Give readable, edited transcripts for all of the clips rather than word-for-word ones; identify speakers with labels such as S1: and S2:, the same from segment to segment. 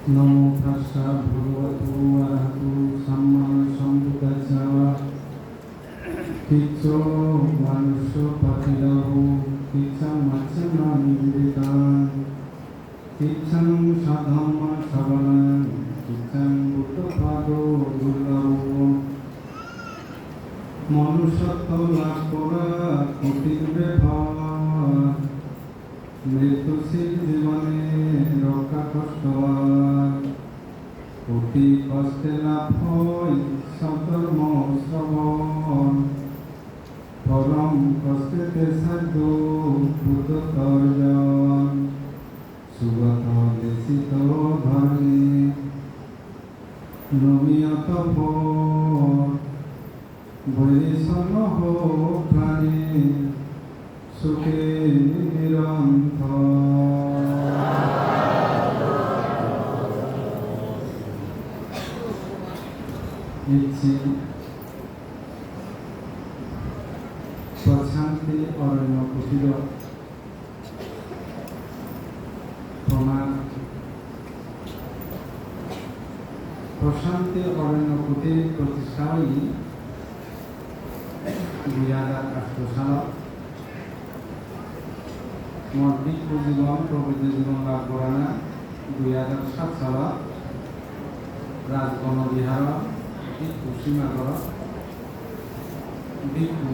S1: নমো তাস্সা ভগবতো আরহাতো সাম্মা সম্বুদ্ধাস্সা। কিচ্ছো মানুষ্য পাতিলাহু কিচ্ছং মাচ্ছনা নিবেদিতাং কিচ্ছং সাধম্মা সাবনাং কিচ্ছং বুদ্ধপাদো দুর্লভম। মনুষ্যত্ব লাভ করা কঠিন ব্যাপার, মৃত্যুশীল জীবনে রক্ষা কষ্ট। অতি কষ্টে লাভ হয় সধর্ম শ্রবণ, পরম কষ্টেতে সাধ্য বুদ্ধতর্জন। সুগত দেশিত ধর্মে নমিয়ত বৈষণ্য হোক প্রাণী সুখে নিরন্তর। ইচ্ছি প্রশান্তি অরণ্য কুটির প্রমাণ। প্রশান্তি অরণ্য কুটির প্রতিষ্ঠাই 2008 সালত মোট ভিক্ষু জীবন প্রবৃত্তি জীবন লাভ করা 2007 সালত রাজবন বিহার ভিক্ষু সীমাগর ভিক্ষু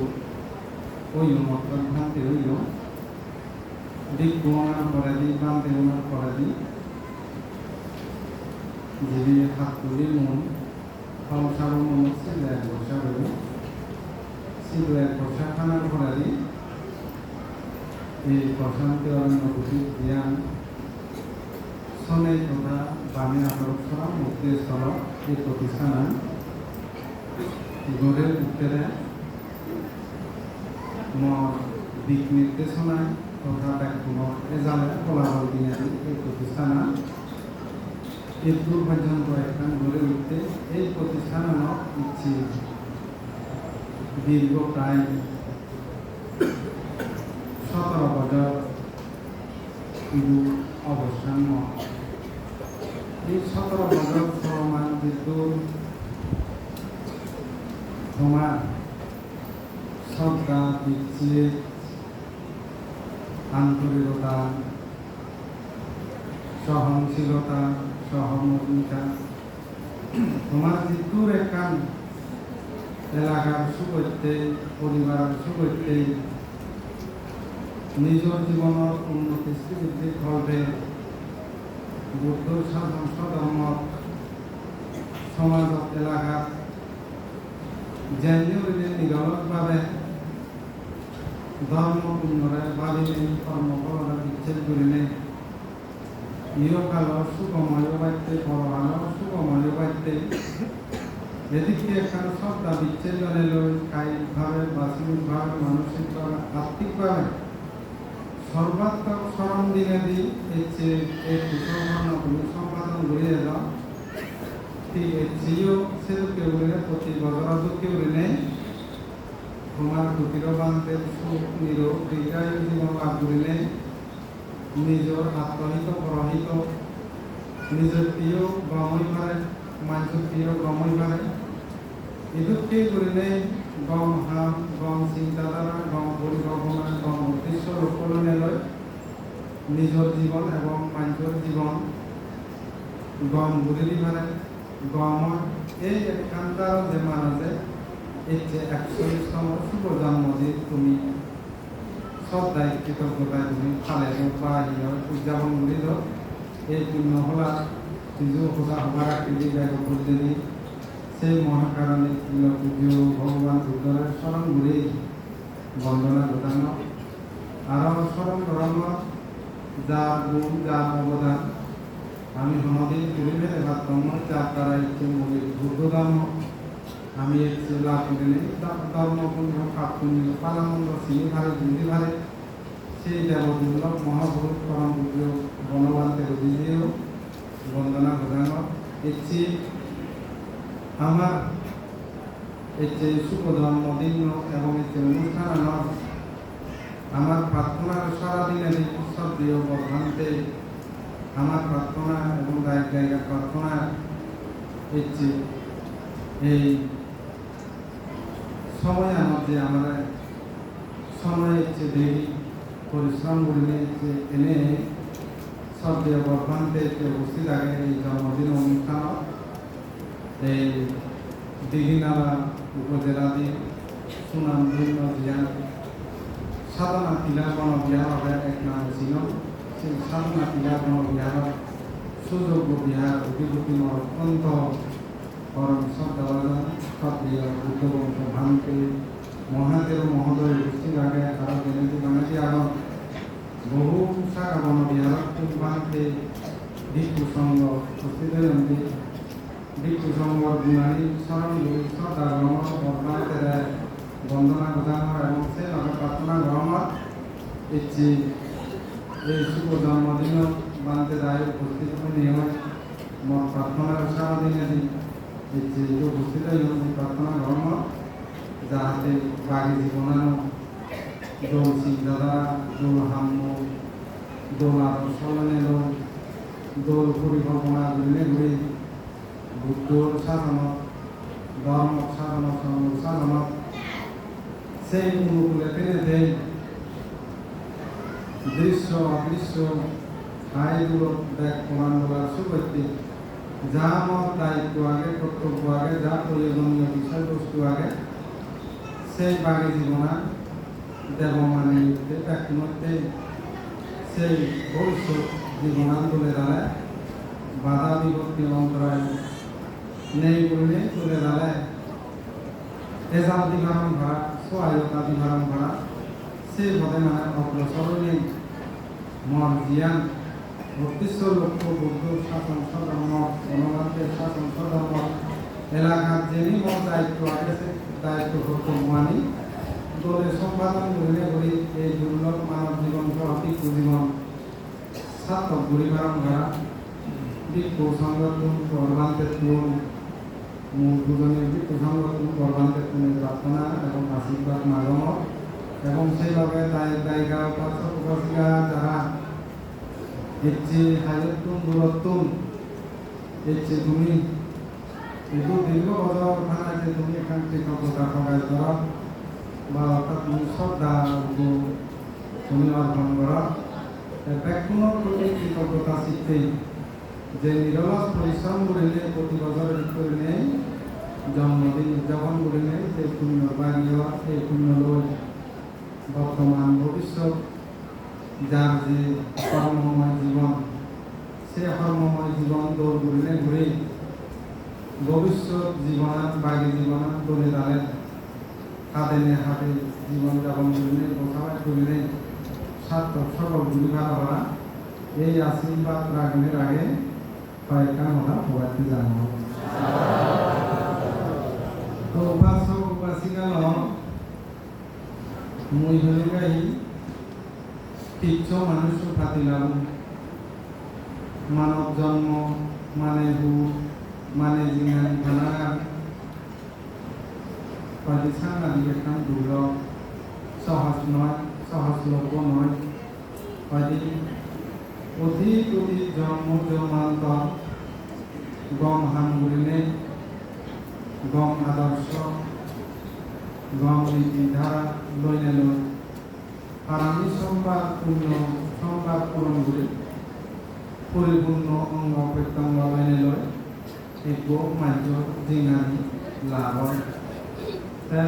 S1: ওই মতভ্রান্তি হইল ভিক্ষু অপরাধী ভ্রান্তি অপরাধী যিনি হাত তুলি মন সংসার মন ছিল এক বর্ষা হইল ছিল এক বর্ষা খানার অপরাধী। এই প্রশান্তি অরণ্য কুটির জ্ঞান সনে তথা বামে আদর্শরা মুক্তিস্থল এই প্রতিষ্ঠান গড়ে উঠতে দিক নির্দেশনায় তথা ব্যক্তিগত এজালে ফলাফল দিয়ে এই প্রতিষ্ঠান এদূর পর্যন্ত একটা গড়ে উঠতে এই প্রতিষ্ঠানের ইচ্ছে দীর্ঘ প্রায় 17 বছর অবস্থান। এই 17 বছর সমান বিদ্যুৎ তোমার শ্রদ্ধা বিচ্ছেদ আন্তরিকতা সহনশীলতা সহমর্মিতা তোমার বিদ্যুৎ একান এলাকার সুগত্যে পরিবারের সুগত্যে নিজের জীবনের উন্নতি শ্রীবৃদ্ধি করবে বুদ্ধ সাধন সধর্ম সমাজ এলাকা জেনুইনলি নিরলসভাবে ধর্ম পুণ্যরে ভাবিলে কর্মফলরে বিচ্ছেদ করিলে ইহকাল সুখময় বাড়তে পরকাল সুখময় বাড়তে এদিকে এখানে শ্রদ্ধা বিচ্ছেদনে লই কায়িকভাবে বাস্তবিকভাবে মানসিকভাবে আর্থিকভাবে সর্বাত্মক স্মরণ দিনে দিই এসে এই কুসম্পন্ন সম্পাদন ঘুরিয়ে দাও ঠিক এসেও সেও কেউ প্রতি বছর কেউ নেই তোমার কুটির বান্ধব সুখ নিরোগ দীর্ঘায়ু জীবন লাভ করিলে নিজের আত্মহিত পরহিত নিজের প্রিয় গমই পারে মানুষের প্রিয় গমই পারে এদুকে করিলে গম হাম গম চিন্তাধারা গম পরিকল্পনা গম উদ্দেশ্য রূপণে লয় নিজের জীবন এবং মানুষের জীবন গম ঘুরিলি পারে গম এই এখানকার যে মানুষে এই যে 41তম শুভ জন্মদিন তুমি শ্রদ্ধায় কৃতজ্ঞতায় তুমি ফালে বা উদযাপন করিল এই পূর্ণ হলা নিজেও হোসা হবার আকৃতি ব্যাগ দিদি সেই মহাকারণে পুজো ভগবান বুদ্ধের স্মরণ ঘুরে বন্দনা ঘটানো আরও স্মরণ করানো যার গুণ যার অবদান আমি সমাধি করিলে এবার ধর্ম যার দ্বারা ইচ্ছে মনে বুদ্ধ ধর্ম আমি ইচ্ছে লাভ করিলে ধর্ম পুণ্য পাপ পুণ্য পালানন্দ সিংহ ভারে বুদ্ধি ভারে সেই দেবদুর্লভ মহাপুরুষ পরম পূজ্য বনবান্তের দিদিও বন্দনা ঘটানো ইচ্ছে আমার এই শুভ জন্মদিন এবং এই অনুষ্ঠান আমার প্রার্থনার সারাদিনের ঈশ্বর প্রিয় বর্ধান্তে আমার প্রার্থনা এবং গায়ক গায়িকার প্রার্থনা হচ্ছে এই সময়ের মধ্যে আমরা সময় হচ্ছে দেরি পরিশ্রম করে এনে সবচেয়ে বর্তমানতে উপস্থিত আগে এই জন্মদিন অনুষ্ঠান এই দিঘিনালা উপজেলাধীন সুনামধন্য জিয়া সাধনা টিলা গণবিহার এক নাম ছিল সেই সাধনা টিলা গণবিহার সুযোগ্য বিহার অধিপতি অত্যন্ত পরম শ্রদ্ধাভাজন সক্রিয় বুদ্ধবংশ ভাঙতে মহাদেব মহোদয় উপস্থিত আগে আরো জেনেছি বাঙালি আরো বহু শাখা বনবিহার ভাঙতে ভিক্ষু সংঘ উপস্থিত হয়েছে ভিক্ষু সংঘর গুণানী স্মরণ করে শ্রদ্ধা গ্রহণ বর্তমানে বন্দনা গোদামর এবং সে প্রার্থনা গ্রহণ ইচ্ছি এই শুভ জন্মদিন বানতে দায় উপস্থিত নিয়ে মত প্রার্থনার সারাদিনে ইচ্ছি উপস্থিত প্রার্থনা গ্রহণ যাহাতে বাড়ি জীবনানো দোল চিন্তাধারা দোল হাম্য দোল আদর্শ দোল পরিকল্পনা ঘুরে বুদ্ধর সাধন ধর্ম সাধন সাধন সেই অনুকূলে টেনে দেয় দৃশ্য অদৃশ্য আয়গুলো দেখ প্রমাণ বলার সুব্যক্তি যা আমার দায়িত্ব আগে কর্তব্য আগে যা প্রয়োজনীয় বিষয়বস্তু আগে সেই বাড়ি জীবনা দেবমানে ব্যক্তিমধ্যে সেই ভবিষ্যৎ জীবনান্দোলে দাঁড়ায় বাধা বিভক্তি অন্তরায় নেই বলে তুলে দাঁড়ায় এজাল দিভারণ ভাড়া সহায়তা দিভারণ ভাড়া সেই ভাবে মানে অগ্রসর নেই মন জ্ঞান বত্রিশ লক্ষ বুদ্ধ শাসন সধর্ম গণতন্ত্রের শাসন সধর্ম এলাকার যিনি মন দায়িত্ব আছে সে দায়িত্ব কর্তব্য মানি দলের সম্পাদন করে বলি এই দুর্লভ মানব জীবন সঠিক জীবন সার্থক পরিবারণ করা বিক্ষু সংগঠন কর্মান্তের তুন মূল দুজনের বিক্ষু সংগঠন কর্মান্তের তুনের প্রার্থনা এবং আশীর্বাদ মাগম এবং সেইভাবে দায়িকা উপাসক উপাসিকা যারা ইচ্ছে হাজতুন দূরত্বন ইচ্ছে তুমি কিন্তু দীর্ঘ বছর ওখানে যে তুমি এখান কৃতজ্ঞতা প্রকাশ করো বা অর্থাৎ তুমি শ্রদ্ধা তুমি অর্পণ করো ব্যাকুণর প্রতি কৃতজ্ঞতা শিখতে যে নিরলস পরিশ্রম করিলে প্রতি বছর করে নেই জন্মদিন উদযাপন করে নেই সেই পুণ্য বাগিয়ে সেই পুণ্য লোক বর্তমান ভবিষ্যৎ যার যে কর্মময় জীবন সে কর্মময় জীবন দৌড় করিলে ঘুরে ভবিষ্যৎ জীবনাত বাগি জীবনাত দলে দাঁড়ে হাতে হাতে জীবনযাপন করিলে বসবাস করিলে সার্থক সকল গুলিভার হওয়া এই আশীর্বাদ রাখনের আগে কয়েকটা আমরা প্রবাদটি জানাবো তো উপাসক উপাসিকাল মুই হলে গাই তিচ্ছ মানুষ ফাতিলাম মানব জন্ম মানে হু মানে জিঙ্গানি ভানা কয়েকটি সাংঘাতিক একটা দুর্লভ সহজ নয় সহজলভ্য নয় কয়েকটি অধিক অধিক জন্ম জন্মান্তর গম হাম গুলিনে গম আদর্শ গম নীতিধারা লইনে লই আর আমি সংবাদ পূরণ করি পরিপূর্ণ অঙ্গ প্রত্যঙ্গ লইনে লই এই গোপ মাধ্য জিঙ্গানি লাভ হয় তাই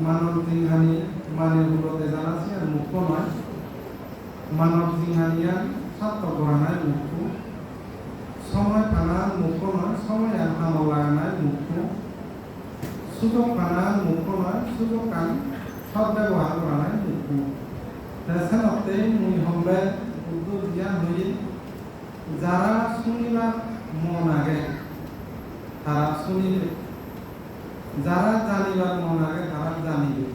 S1: মানব জিঙ্গানি মানে মূলত জানাচ্ছি আর মুখ্য নয় মানব জিঙ্গানিয়া সার্থক করা নাই মুখ্য সময় পানার মুখ্য নয় সময় আর ভালো লাগা নাই মুখ্য সুযোগ পানার মুখ্য নয় সুযোগ কান সব ব্যবহার করা নাই মুখ্য সেনতে মুই হলে বুদ্ধ জ্ঞান হয়ে যারা শুনিবার মন আগে তারা শুনিবে যারা জানিবার মন আগে তারা জানিবে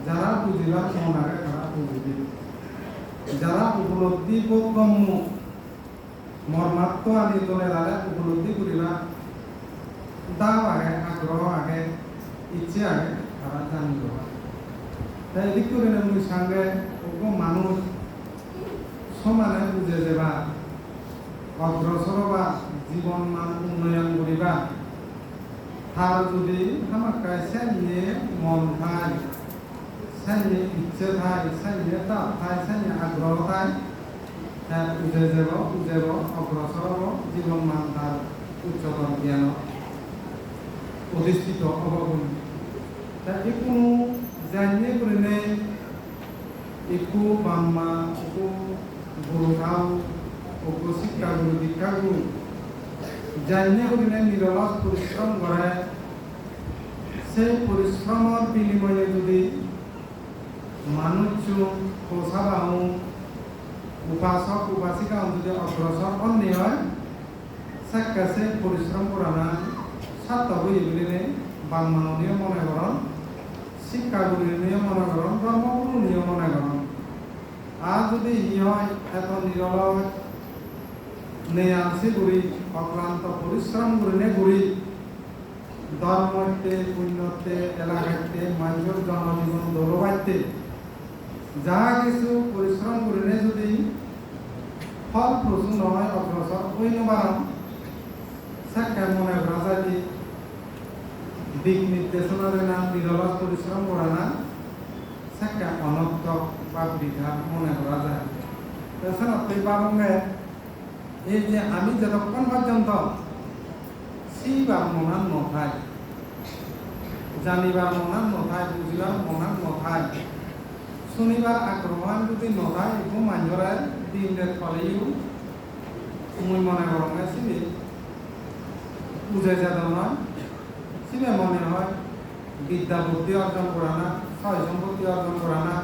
S1: যারা বুঝিবার মন আগে তারা বুঝিবে যারা উপলব্ধি বোধগম্য মর্মাত্ম আদি দলে দাঁড়ে উপলব্ধি করিবা দাও আগে আগ্রহ আগে ইচ্ছে আগে তারা জানিব তাই এদিক করে মুই সঙ্গে মানুষ সমানে বুঝে দেবা অগ্রসর বা জীবন মান উন্নয়ন করিবা তার যদি আমাকে সাইয়ে মন থাই সাইয়ে ইচ্ছে থাই সাইয়ে তাপ থাই সাইয়ে আগ্রহ থাই উজেব অগ্রসর জীবন মান তার উচ্চতর জ্ঞান অধিষ্ঠিত অবগুণ তা কোনো জানিয়ে করে নেই একু বাম্মা একু গুরু ধাও একু শিক্ষা গুরু দীক্ষা গুরু জানিয়ে করে নেই নিরলস পরিশ্রম করে সেই পরিশ্রমের বিনিময়ে যদি মানুষ পোষাবাহ উপাসক উপাসিকা যদি অগ্রসর অন্যে হয় সাক্ষাসে পরিশ্রম করা না সাত বইগুলি বাংমানীয় মনে করেন শিক্ষাগুলির নিয়ম মনে করেন ধর্মগুলো নিয়ম মনে করেন আর যদি ই হয় এত নিরল নেয়াসি গুড়ি অক্লান্ত পরিশ্রম করে নে গুড়ি ধর্মতে পুণ্যতে এলাকাতে মানুষের জনজীবন দৌড়বাইতে যা কিছু পরিশ্রম করে নে যদি ফল প্রচুর নয় অগ্রসর ওই নবারণ সাক্ষা মনে করা যায় দিক নির্দেশনার নাম নিরলস পরিশ্রম করা না সাক্ষা অনর্থক বা বৃথা মনে করা যায় তাছাড়া বাবঙ্গে এই যে আমি যতক্ষণ পর্যন্ত শিবার মনান নথায় জানিবার মনান নথায় বুঝিবার মনান নথায় শুনিবার আগ্রহান যদি নথায় একটু মানুষরা দিন রাত ফলেও মুই মনে করঙ্গে সিবি বুঝে যেত নয় সিবে মনে হয় বিদ্যা বুদ্ধি অর্জন করা না ছয় সম্পত্তি অর্জন করা না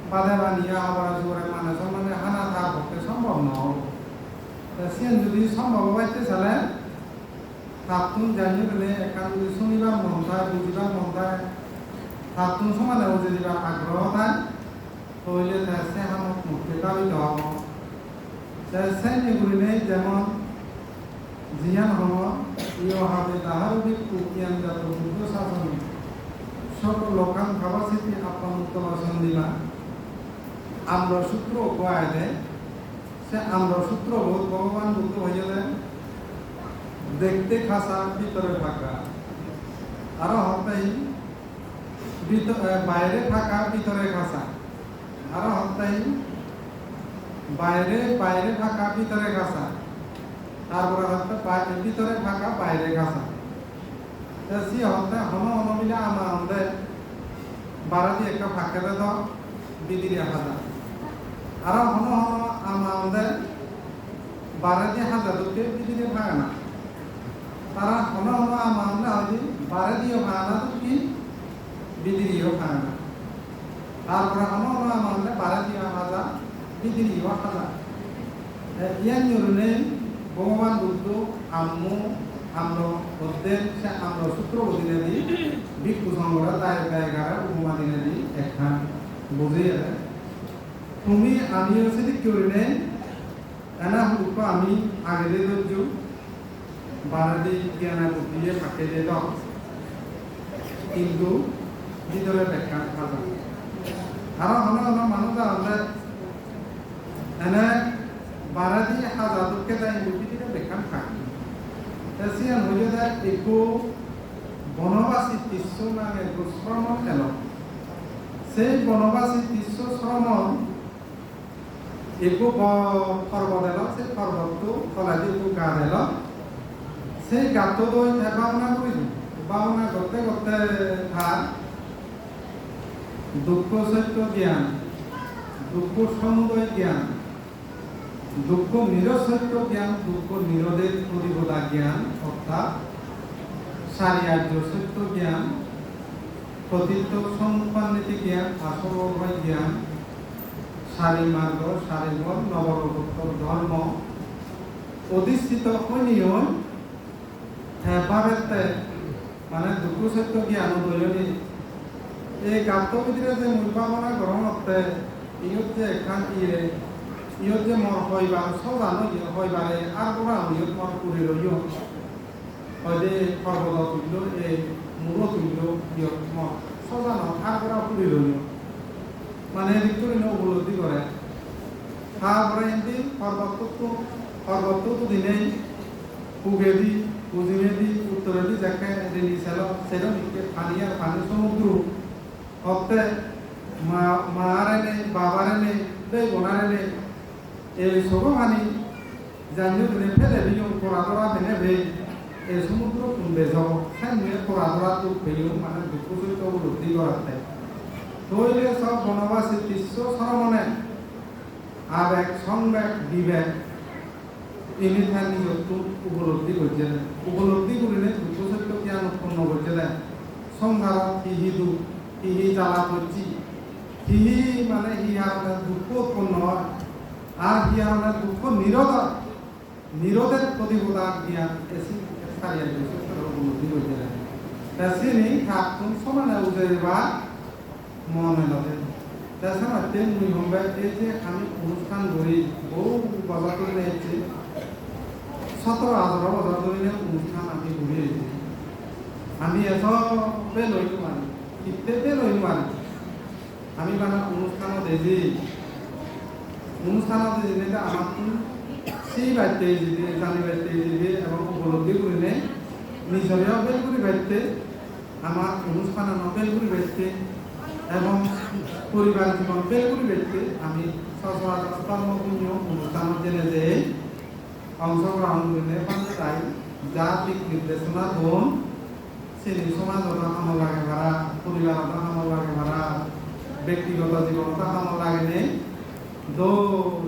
S1: বাদে বানিয়ে আবার জোরে মানুষ মানে হানা তার পক্ষে সম্ভব নয় সে যদি সম্ভব হইতে চালে তাতুন জানিয়ে গেলে একান যদি শুনিবার মন থাকে বুঝিবার মন থাকে তাতুন সমানে বুঝে দিবার আগ্রহ থাকে তাহলে সে হামক মুক্তি পাবিত হব সে নিগুলি যেমন জিয়ান হল ইয় হবে তাহার বিক্ষু জ্ঞান জাত বুদ্ধ শাসন সকল লোকান ভাবাসিতি আপন উত্তম সন্দিমা আমরা সূত্র কয় দেয় সে আমরা সূত্র ভগবান বুদ্ধ হয়ে গেলেন দেখতে খাসা ভিতরে ফাঁকা আরো হতাই বাইরে ফাঁকা ভিতরে খাসা আরো হতাই বাইরে বাইরে ফাঁকা ভিতরে খাসা তারপরে হচ্ছে ভিতরে ফাঁকা বাইরে খাসা সে হতে হন হন মিলে আমার আমাদের বারাদি একটা ফাঁকে তো দিদিরে হাজার আরো হন হন আমাদের বারাদি হাজার লোকে দিদিরে ভাঙা না তারা হন হন আমাদের হয়তো বারাদিও ভাঙা না তো কি বিদিরিও ভাঙা না তারপরে হন হন আমাদের বারাদিও হাজার বিদিরিও হাজার ইয়ান জন্য ভগবান বুদ্ধ আমরা ওদের সে আমরা সূত্র অধীনে দিই ভিক্ষু সংগ্রহ জায়গার উপমা দিনে দিই একখান বুঝিয়ে তুমি আমিও সেটি করে নেই এনা হুক আমি আগে দিয়ে ধৈর্য বাড়াদি জ্ঞানা বুদ্ধিয়ে ফাঁকে দিয়ে দাও কিন্তু ভিতরে ব্যাখ্যা খাজা আরো হন হন মানুষ আমাদের এনে বাড়াদি হাজারকে তাই বুদ্ধিটিকে ব্যাখ্যা থাকে এসিয়ান হয়ে যায় একু বনবাসী তিস্য নামে শ্রম এল সেই বনবাসী তিস্য শ্রম একু পর্বত এল সেই পর্বতটো ফলাদি একু গা এল সেই গাত দই ভাবনা করি ভাবনা করতে করতে থার দুঃখ সত্য জ্ঞান দুঃখ সমুদয় জ্ঞান দুঃখ নিরসত্য জ্ঞান দুঃখ নিরোধের প্রতিবোধা জ্ঞান অর্থাৎ সারিয়ার্য সত্য জ্ঞান প্রতীত সম্পান্বিতি জ্ঞান আসরভয় জ্ঞান সারি মার্গ সারি বল নবরোত্তর ধর্ম অধিষ্ঠিত হইনিও ভাবেতে মানে দুঃখ সত্য জ্ঞান দৈনি এই গাতবিধিরে যে মূল ভাবনা গ্রহণ করতে ইয়ত যে এখান ইয়ে ইয়ত যে মর হইবার সজানো হইবারে আর বড় ইয়ত মর করে রইও হয়তো পর্বত তুলল এই মূল তুলল ইয়ত মর সজানো আর বড় করে রইও মানে ভিক্টোরিয়া উপলব্ধি করে তারপরে এমনি পর্বত সর্বত্র দিনেই পূবেদি পশ্চিমেদি উত্তরেদি যাকে রেলি ছিল সেটা পানি আর পানি সমুদ্র হতে মারে নেই বাবারে নেই দেই বোনারে নেই এই সব পানি জানিও দিনে ফেলে দিও কোরাদরা দিনে ভেই এই সমুদ্র কুণ্ডে যাব সামনে কোরাদরা তো ভেইও মানে দুঃখ সহিত উপলব্ধি করাতে তৈলে সব বনবাসী দৃশ্য সরমনে আবেগ সংবেগ বিবেক ইনিথার নিজত্ব উপলব্ধি করছে উপলব্ধি করিলে দুঃখ সত্য জ্ঞান উৎপন্ন করছে সংসার হিহি হিহি জ্বালা করছি হিহি মানে হিয়ার দুঃখ উৎপন্ন হয় আর হিয়ার দুঃখ নিরোধের প্রতিপদান জ্ঞান এসি সারিয়া উপলব্ধি করছে তাসিনি থাকুন সমানে উজেবা মনে লাগে তাছাড়া মুই হম্বে এই যে আমি অনুষ্ঠান করি বহু বছর ধরে নিয়েছি 17-18 বছর ধরে অনুষ্ঠান আমি ঘুরিয়েছি আমি এসবে লইতে পারি কিতে লইতে পারি আমি মানে অনুষ্ঠানও দেখি অনুষ্ঠানত যেটা আমার সেই বাড়িতে যেতে জানি বাড়িতে যেতে এবং উপলব্ধি করি নেই নিজেরাও বেল করি বাড়িতে আমার অনুষ্ঠান বেল করি বাড়িতে এবং পরিবার জীবন বেল করি বাড়িতে আমি সচরাচর কর্মপুণ্য অনুষ্ঠান জেনে যে অংশগ্রহণ করলে তাই যা দিক নির্দেশনা গুণ সেই সমাজত কাম লাগে ভাড়া পরিবারত কাম লাগে ভাড়া ব্যক্তিগত জীবনত কাম লাগে নেই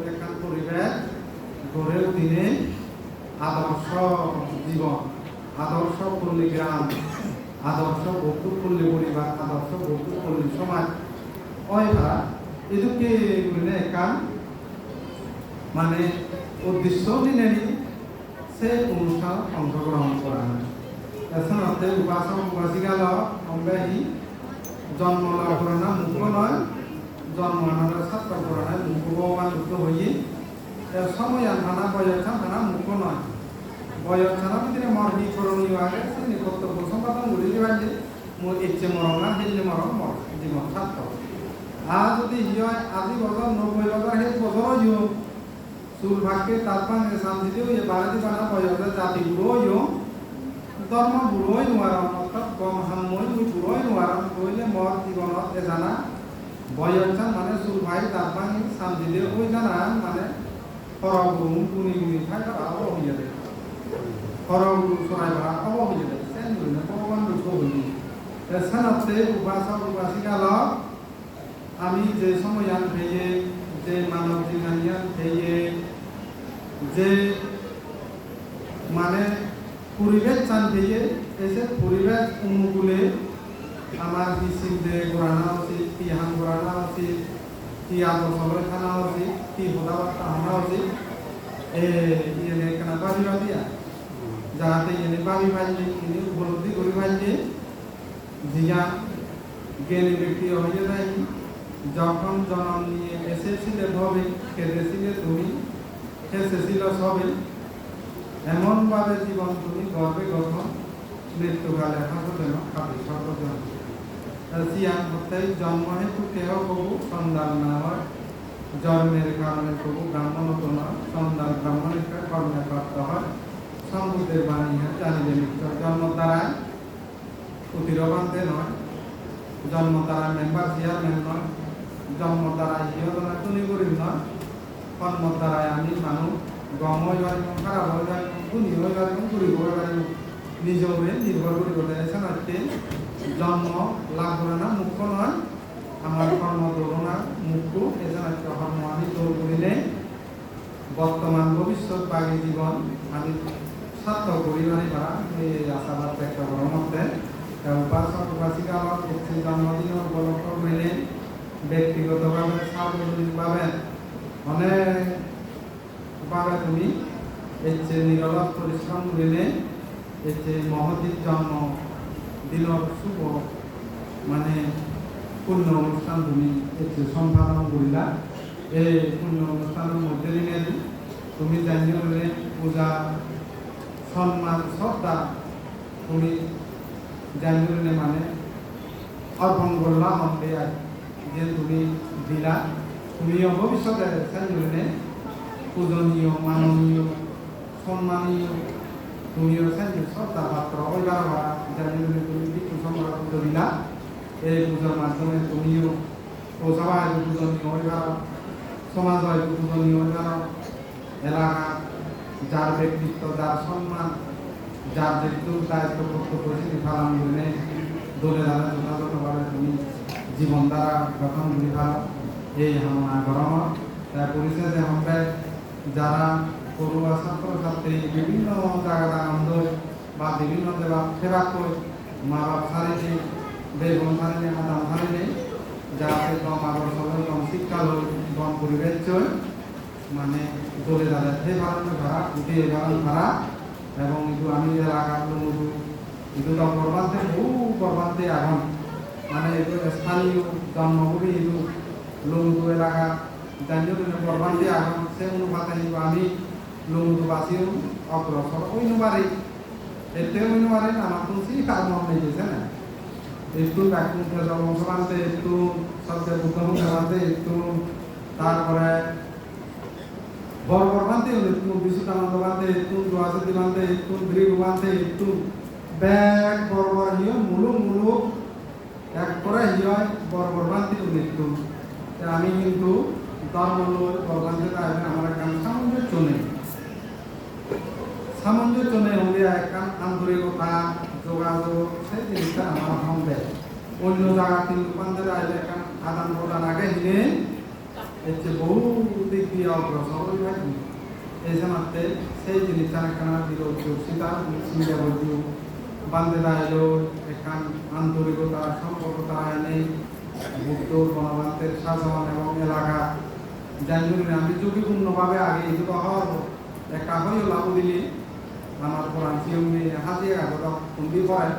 S1: এখান পরিবেশ গড়ে উঠিনে আদর্শ জীবন আদর্শ পল্লী গ্রাম আদর্শ বস্তু পল্লী পরিবার আদর্শ বস্তু পল্লী সমাজ ওই ভাড়া এদিকে একান মানে উদ্দেশ্য দিনে সে অনুষ্ঠান অংশগ্রহণ করা হয় এছাড়া উপাসক উপাসিকাল অঙ্গাহী জন্ম লাভ করে না মুখ্য নয় জন্মানোর ছাত্র করে না মুখ্য ভগবান মুক্ত হয়ে সময় আনা বয়সা আনা মুখ্য নয় বয়সানা ভিতরে মরহি করণীয় আগে সে কর্তব্য সম্পাদন করে দিবেন যে মোর ইচ্ছে মরম না হেললে মরম মর জীবন ছাত্র আর যদি হয় আদি বছর 90 বছর হে বছর ইয় চুল ভাগকে তারপর শান্তিতেও এ বাড়ি বানা বয়সে জাতি বুড়ো ধর্ম বুড়োই নোয়ারম অর্থাৎ কম হামই বুড়োই নোয়ারম কইলে মর জীবনত এ জানা বয়সা মানে চুল ভাই তারপর শান্তিতে ওই জানা মানে হরগুরু গুনি গুনি ভাই আরো হয়ে যাবে হরগুরু সরাই ভাড়া অব হয়ে যাবে সেন গুলো ভগবান দুঃখ হইনি এছাড়াতে উপাসক উপাসিকাল আমি যে সময় আন ভেয়ে যে মানব জীবনিয়ান ভেয়ে যে মানে পরিবেশ চান ভেয়ে এসে পরিবেশ অনুকূলে আমার বিশিক দে গোড়ানা উচিত কি হান গোড়ানা উচিত কি আদর্শলৈ থানা উচিত কি হদাবার্তা হানা উচিত এনে কেনা ভাবিবা দিয়া যাতে এনে ভাবি ভাইলে এনে উপলব্ধি করি ভাইলে জিয়া জ্ঞানী ব্যক্তি হয়ে যায় যখন জন্ম নিয়ে এসেছিলে ভবে কেঁদেছিলে তুমি হেসেছিল সবে এমনভাবে জীবন তুমি গর্বে গঠন মৃত্যুকালে হাসো যেন খাবে সর্বজন সিয়ান হতে জন্ম হেতু কেহ কবু সন্তান না হয় জন্মের কারণে কবু ব্রাহ্মণ তো নয় সন্তান ব্রাহ্মণের কর্মে প্রাপ্ত হয় সম্বুদ্ধের বাণী জানিলে নিশ্চয় জন্ম দ্বারায় অতিরবান্তে নয় জন্ম দ্বারা মেম্বার চেয়ারম্যান নয় জন্ম দ্বারা ইহতনা তুনি করিম নয় কর্ম দ্বারায় আমি মানুষ গম হয়ে পারিব খারাপ হয়ে পারিব গুণী হয়ে পারিব গরিব হয়ে পারিব নিজ হয়ে নির্ভর করিব এছাড়াতে জন্ম লাভ করে না মুখ্য নয় আমার কর্ম দৌড়না মুখ্য এছাড়া কর্ম আমি দৌড় করিলে বর্তমান ভবিষ্যৎ বাগী জীবন আমি সার্থক করি মানে ভাড়া এই আশাবাদ ব্যক্ত করার মধ্যে উপাসক উপাসিকা জন্মদিন উপলক্ষ করিলে ব্যক্তিগতভাবে সার্বজনীনভাবে অনেকভাবে তুমি এর চেয়ে নিরলস পরিশ্রম করিলে এর চেয়ে মহতির জন্ম দিনের শুভ মানে পূর্ণ অনুষ্ঠান তুমি এর চেয়ে সম্পাদন করিলা এই পূর্ণ অনুষ্ঠানের মধ্যে দিনে তুমি জানিয়ে গেলে পূজা সম্মান শ্রদ্ধা তুমি জানিয়ে মানে অর্পণ করলা মধ্যে যে তুমি দিলা তুমিও ভবিষ্যতে জানিয়ে পূজনীয় মাননীয় সম্মানীয় তুমিও সাইজ শ্রদ্ধা পাত্র ওইবার ভাড়া জানি তুমি কিছু সংগ্রহ পুজো দিলা এই পুজোর মাধ্যমে তুমিও ও সবাই পূজনীয় ওইবার সমাজ হয় পূজনীয় ওইবার এলাকা যার ব্যক্তিত্ব যার সম্মান যার যেটুকু দায়িত্ব কর্তব্য সেটি পালন করে দলে দ্বারা যথাযথভাবে তুমি জীবন দ্বারা গঠন করে ভালো এই হামনা গরম তাই পরিচয় আমরা যারা পড়ুয়া ছাত্রছাত্রী বিভিন্ন জায়গায় আনন্দ বা বিভিন্ন সেবা করে মা বাপ ছাড়িনি বেগুন ছাড়িনি মাদাম ছাড়িনি যাতে কম আদর্শ কম শিক্ষা লই কম পরিবেশ চল মানে দলে দাদা সেই ভালো ভাড়া উঠে ভালো ভাড়া এবং ಇದು আমি এলাকার লোক ಇದು তো বরবাদে বহু বরবাদে এখন মানে ಇದು স্থানীয় জন্মভূমি ಇದು লোক এলাকা জানিও বরবাদে এখন সে অনুপাতে আমি লুঙ্গুবাসীও অগ্রসর অনুবারে এতে অনুবারে আমার তুলসী কারণ নেই গেছে না একটু ব্যাকুম জন্মসভাতে একটু সবচেয়ে বুদ্ধমুখে একটু তারপরে বরবর বানতে একটু বিশুদ্ধানন্দ বানতে একটু জোয়াসতি বানতে একটু গ্রীক বানতে একটু ব্যাগ বরবর হিয় মুলুক এক করে হিয় বরবর বানতে একটু আমি কিন্তু ধর্ম বরবানতে আমার একটা সামঞ্জস্য নেই সামঞ্জস্য নেই হলে একটা আন্তরিকতা যোগাযোগ সেই জিনিসটা আমার হবে অন্য জায়গা কিন্তু পান্তের আইলে একটা আদান প্রদান আগে হিলে এর চেয়ে বহু দিক দিয়ে অগ্রসর হয়ে থাকি এই সমাজে সেই জিনিসটা একটা বিরোধ সীতা সুবিধা বলছি বান্ধে দাঁড়াইলো এখান আন্তরিকতা সম্পর্কতা আইনে বুদ্ধ গণতন্ত্রের শাসন এবং এলাকা জানি আমি ঝুঁকিপূর্ণভাবে আগে এই হওয়ার একটা হয়ে লাভ দিলি আমার কোরআন সিয়মে হাজিয়ে আগত কুন্দি পড়ে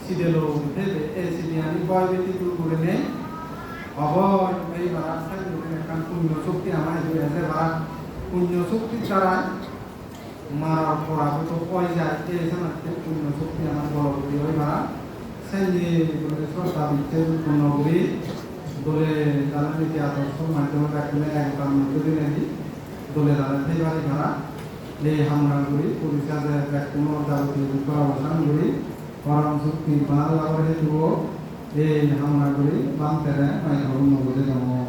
S1: সিদেলো ভেবে এই সিদি আমি বয় ব্যক্তি দূর করে নেই অবয় এই বারার সাইড একটা পুণ্য শক্তি আমার এসে বারার পুণ্য শক্তির দ্বারা মারার পড়াবো পয় যায় এই সমাজকে পুণ্য শক্তি আমার বড় করি ওই বারা সেন্দি শ্রদ্ধা দিচ্ছে পূর্ণ করি দলে দাদা নীতি আদর্শ মাধ্যমে রাখলে একবার মধ্যে দিনে দলে দাদা সেই বাড়ি ভাড়া এই হামলাগুলি পরিচয় কোনো যাবতীয় অবস্থান করি পরম শক্তি বানাল লাভের হেতু এই হামলাগুলি বানতে নগদে যেমন